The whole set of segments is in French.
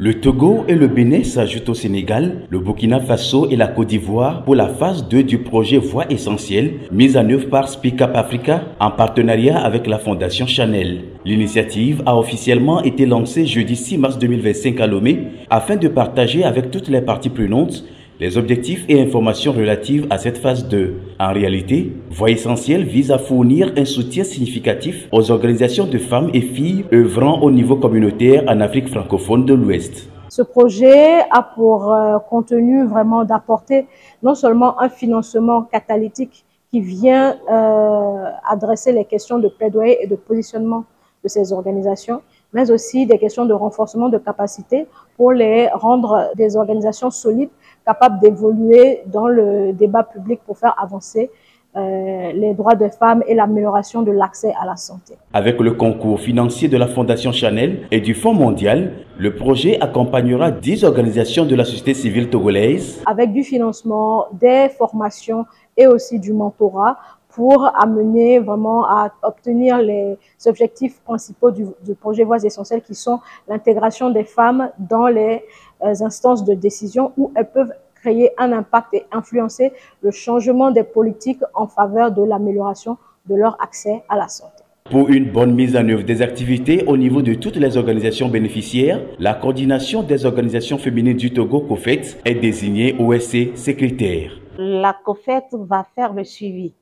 Le Togo et le Bénin s'ajoutent au Sénégal, le Burkina Faso et la Côte d'Ivoire pour la phase 2 du projet Voix essentielle mise en œuvre par Speak Up Africa en partenariat avec la Fondation Chanel. L'initiative a officiellement été lancée jeudi 6 mars 2025 à Lomé afin de partager avec toutes les parties prenantes les objectifs et informations relatives à cette phase 2. En réalité, Voix essentielle vise à fournir un soutien significatif aux organisations de femmes et filles œuvrant au niveau communautaire en Afrique francophone de l'Ouest. Ce projet a pour contenu vraiment d'apporter non seulement un financement catalytique qui vient adresser les questions de plaidoyer et de positionnement de ces organisations, mais aussi des questions de renforcement de capacité pour les rendre des organisations solides, capables d'évoluer dans le débat public pour faire avancer les droits des femmes et l'amélioration de l'accès à la santé. Avec le concours financier de la Fondation Chanel et du Fonds mondial, le projet accompagnera 10 organisations de la société civile togolaise. Avec du financement, des formations et aussi du mentorat pour amener vraiment à obtenir les objectifs principaux du projet Voix essentielles qui sont l'intégration des femmes dans les instances de décision où elles peuvent créer un impact et influencer le changement des politiques en faveur de l'amélioration de leur accès à la santé. Pour une bonne mise en œuvre des activités au niveau de toutes les organisations bénéficiaires, la coordination des organisations féminines du Togo, COFET, est désignée OSC secrétaire. La COFET va faire le suivi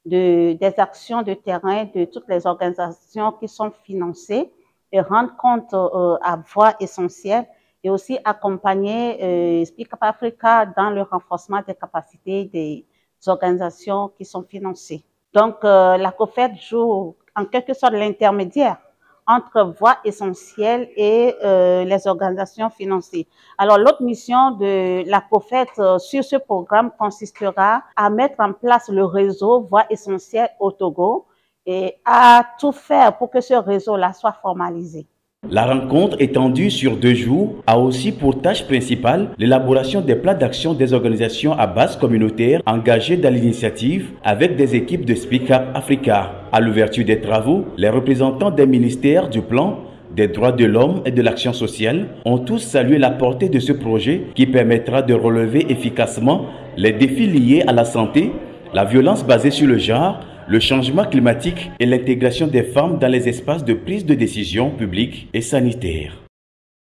des actions de terrain de toutes les organisations qui sont financées et rendre compte à Voix essentielle et aussi accompagner Speak Up Africa dans le renforcement des capacités des organisations qui sont financées. Donc, la COFET joue en quelque sorte l'intermédiaire entre Voix essentielle et les organisations financées. Alors, l'autre mission de la COFET sur ce programme consistera à mettre en place le réseau Voix essentielle au Togo et à tout faire pour que ce réseau-là soit formalisé. La rencontre étendue sur 2 jours a aussi pour tâche principale l'élaboration des plans d'action des organisations à base communautaire engagées dans l'initiative avec des équipes de Speak Up Africa. À l'ouverture des travaux, les représentants des ministères du plan, des droits de l'homme et de l'action sociale ont tous salué la portée de ce projet qui permettra de relever efficacement les défis liés à la santé, la violence basée sur le genre, le changement climatique et l'intégration des femmes dans les espaces de prise de décision publique et sanitaire.